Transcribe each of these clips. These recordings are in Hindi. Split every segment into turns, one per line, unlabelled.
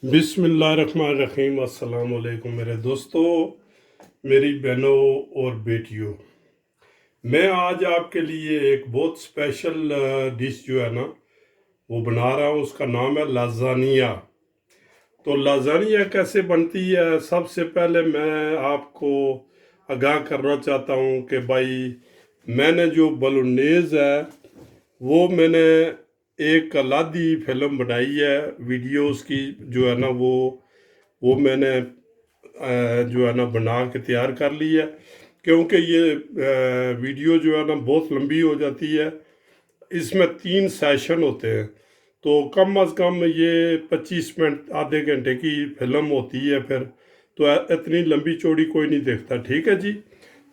बिस्मिल्लाहिर्रहमानिर्रहीम। अस्सलाम वालेकुम मेरे दोस्तों, मेरी बहनों और बेटियों। मैं आज आपके लिए एक बहुत स्पेशल डिश जो है ना वो बना रहा हूँ। उसका नाम है लाज़ानिया। तो लाज़ानिया कैसे बनती है, सबसे पहले मैं आपको आगाह करना चाहता हूँ कि भाई मैंने जो बलोनेज़ है वो मैंने एक अलादी फिल्म बनाई है, वीडियोस की जो है ना वो मैंने जो है ना बना के तैयार कर ली है, क्योंकि ये वीडियो जो है ना बहुत लंबी हो जाती है। इसमें 3 सेशन होते हैं, तो कम अज़ कम ये 25 मिनट आधे घंटे की फिल्म होती है। फिर तो इतनी लंबी चौड़ी कोई नहीं देखता, ठीक है जी।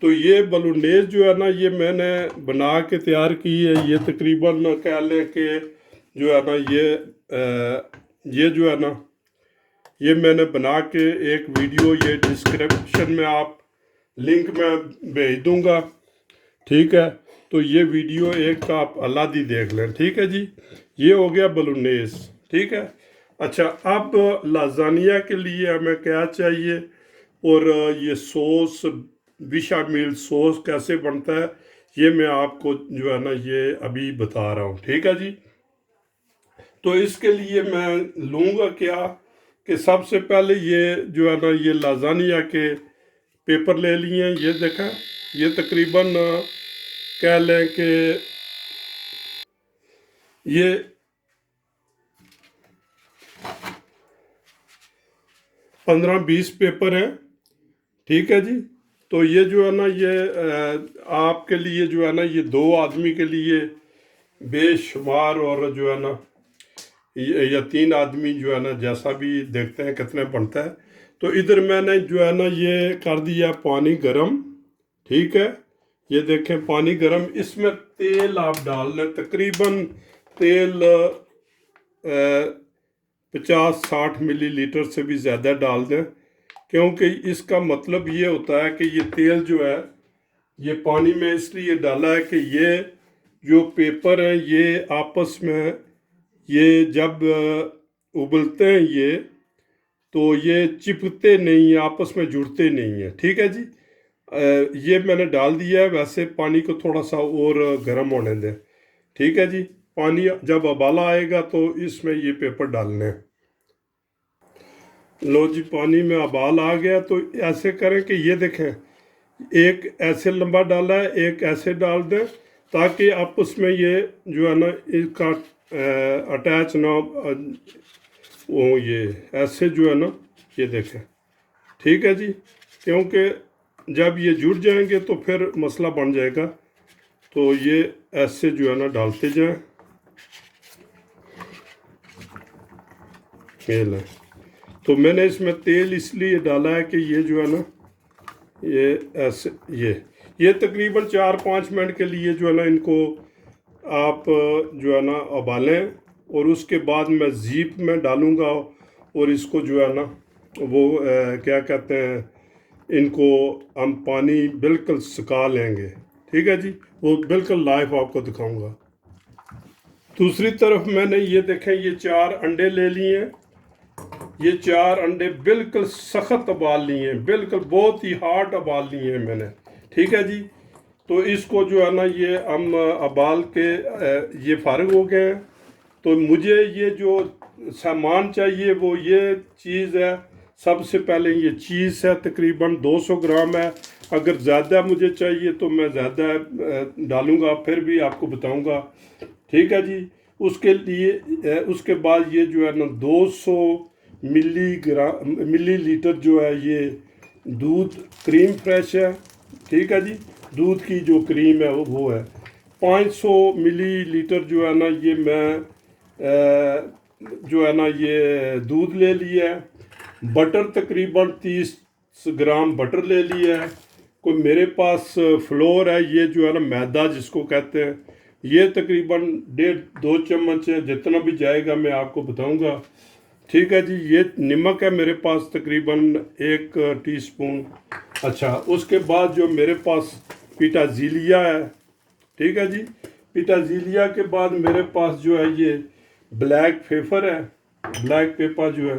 तो ये बलूनेज जो है ना ये मैंने बना के तैयार की है। ये तकरीबन कह लें कि जो है ना ये जो है ना ये मैंने बना के एक वीडियो ये डिस्क्रिप्शन में आप लिंक में भेज दूंगा, ठीक है। तो ये वीडियो एक आप अलादी देख लें, ठीक है जी। ये हो गया बलूनेस, ठीक है। अच्छा, अब लाज़ानिया के लिए हमें क्या चाहिए और ये सॉस बिशामील सॉस कैसे बनता है ये मैं आपको जो है ना ये अभी बता रहा हूँ, ठीक है जी। तो इसके लिए मैं लूँगा क्या कि सबसे पहले ये जो है ना ये लाज़ानिया के पेपर ले लिए हैं। ये देखें, ये तकरीबन कह लें कि ये 15-20 पेपर हैं, ठीक है जी। तो ये जो है ना ये आपके लिए जो है ना ये 2 आदमी के लिए बेशुमार, और जो है ना या 3 आदमी जो है ना जैसा भी देखते हैं कितने बनता है। तो इधर मैंने जो है ना ये कर दिया पानी गरम, ठीक है। ये देखें पानी गरम, इसमें तेल आप डाल लें, तकरीबन तेल 50-60 मिलीलीटर से भी ज़्यादा डाल दें, क्योंकि इसका मतलब ये होता है कि ये तेल जो है ये पानी में इसलिए डाला है कि ये जो पेपर हैं ये आपस में ये जब उबलते हैं ये तो ये चिपकते नहीं हैं, आपस में जुड़ते नहीं हैं, ठीक है जी। ये मैंने डाल दिया है। वैसे पानी को थोड़ा सा और गर्म होने दें, ठीक है जी। पानी जब उबाला आएगा तो इसमें ये पेपर डालने हैं। लो जी, पानी में उबाल आ गया तो ऐसे करें कि ये देखें, एक ऐसे लंबा डाला है, एक ऐसे डाल दें, ताकि आपस में ये जो है ना इसका अटैच ना वो ये ऐसे जो है ना ये देखें, ठीक है जी। क्योंकि जब ये जुड़ जाएंगे तो फिर मसला बन जाएगा। तो ये ऐसे जो है ना डालते जाएं। ये लें, तो मैंने इसमें तेल इसलिए डाला है कि ये जो है ना ये ऐसे ये तकरीबन 4-5 मिनट के लिए जो है ना इनको आप जो है ना उबालें, और उसके बाद मैं ज़ीप में डालूँगा और इसको जो है ना वो क्या कहते हैं, इनको हम पानी बिल्कुल सुखा लेंगे, ठीक है जी। वो बिल्कुल लाइव आपको दिखाऊंगा। दूसरी तरफ मैंने ये देखें, ये 4 अंडे ले लिए हैं। ये 4 अंडे बिल्कुल सख्त उबाल लिए हैं, बिल्कुल बहुत ही हार्ड उबाल लिए हैं मैंने, ठीक है जी। तो इसको जो है ना ये हम उबाल के ये फारिग हो गए हैं। तो मुझे ये जो सामान चाहिए वो ये चीज़ है। सबसे पहले ये चीज़ है, तकरीबन 200 ग्राम है। अगर ज़्यादा मुझे चाहिए तो मैं ज़्यादा डालूँगा, फिर भी आपको बताऊँगा, ठीक है जी। उसके लिए उसके बाद ये जो है ना 200 मिलीलीटर जो है ये दूध क्रीम फ्रेश है, ठीक है जी। दूध की जो क्रीम है वो है 500 मिलीलीटर जो है ना ये मैं जो है ना ये दूध ले लिया है। बटर तकरीबन 30 ग्राम बटर ले लिया है। कोई मेरे पास फ्लोर है, ये जो है ना मैदा जिसको कहते हैं, ये तकरीबन 1.5-2 चम्मच है। जितना भी जाएगा मैं आपको बताऊंगा, ठीक है जी। ये नमक है मेरे पास तकरीबन 1 टीस्पून। अच्छा, उसके बाद जो मेरे पास पीटाजीलिया है, ठीक है जी। पीटाजीलिया के बाद मेरे पास जो है ये ब्लैक पेपर है, ब्लैक पेपर जो है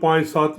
5-7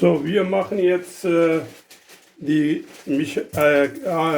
So, wir machen jetzt die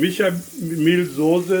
Bechamel-Soße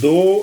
2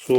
100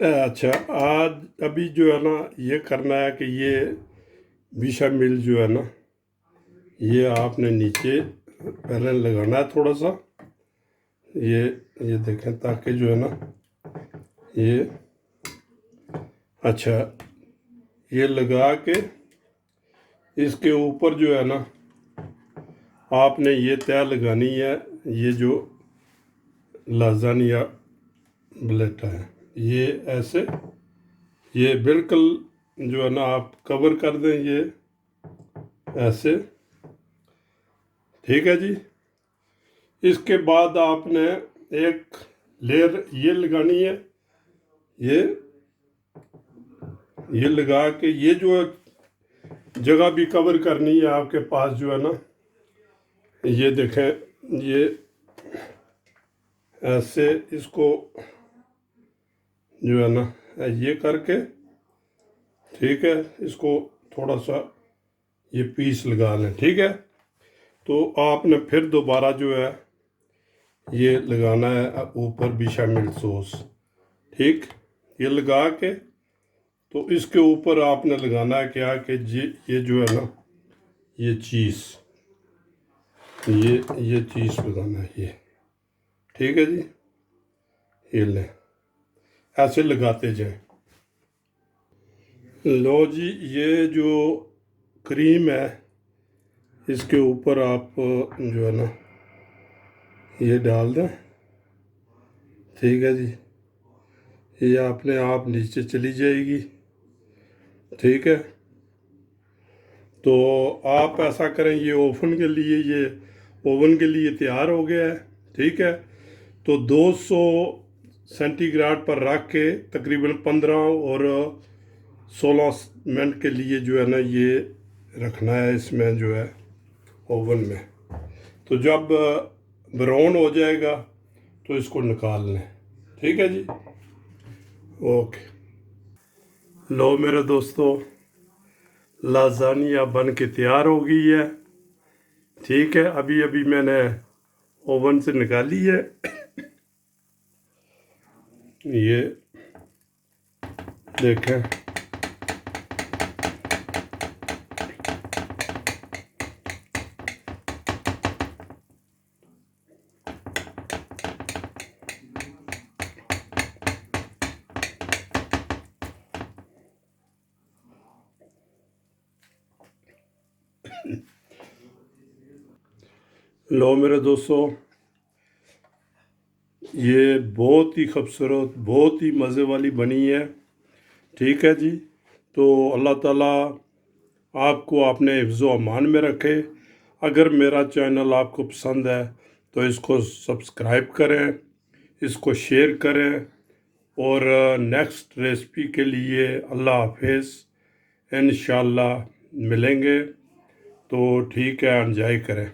अच्छा, आज अभी जो है ना ये करना है कि ये बिशामिल जो है ना ये आपने नीचे पहले लगाना है थोड़ा सा, ये देखें, ताकि जो है ना ये, अच्छा, ये लगा के इसके ऊपर जो है ना आपने ये तय लगानी है, ये जो लाजानिया ब्लेटा है, ये ऐसे, ये बिल्कुल जो है ना आप कवर कर दें, ये ऐसे, ठीक है जी। इसके बाद आपने एक लेयर ये लगानी है, ये लगा के ये जो जगह भी कवर करनी है आपके पास जो है ना, ये देखें, ये ऐसे इसको जो है ना ये करके, ठीक है, इसको थोड़ा सा ये पीस लगा लें, ठीक है। तो आपने फिर दोबारा जो है ये लगाना है ऊपर बिशामिल सॉस, ठीक, ये लगा के तो इसके ऊपर आपने लगाना है क्या कि ये जो है ना ये चीज़, ये चीज़ लगाना है, ये ठीक है जी। ये लें, ऐसे लगाते जाएं। लो जी, ये जो क्रीम है इसके ऊपर आप जो है ना ये डाल दें, ठीक है जी। ये अपने आप नीचे चली जाएगी, ठीक है। तो आप ऐसा करें, ये ओवन के लिए तैयार हो गया है, ठीक है। तो 200 सेंटीग्रेड पर रख के तकरीबन 15 और 16 मिनट के लिए जो है ना ये रखना है इसमें जो है ओवन में। तो जब ब्राउन हो जाएगा तो इसको निकाल लें, ठीक है जी। ओके, लो मेरे दोस्तों, लाजानिया बन के तैयार हो गई है, ठीक है। अभी अभी मैंने ओवन से निकाली है, ये देखें, लो मेरे दोस्तों, ये बहुत ही खूबसूरत, बहुत ही मज़े वाली बनी है, ठीक है जी। तो अल्लाह ताला आपको अपने हिफ्ज़-ओ अमान में रखे। अगर मेरा चैनल आपको पसंद है तो इसको सब्सक्राइब करें, इसको शेयर करें, और नेक्स्ट रेसिपी के लिए अल्लाह हाफिज़, इंशाअल्लाह मिलेंगे। तो ठीक है, एंजॉय करें।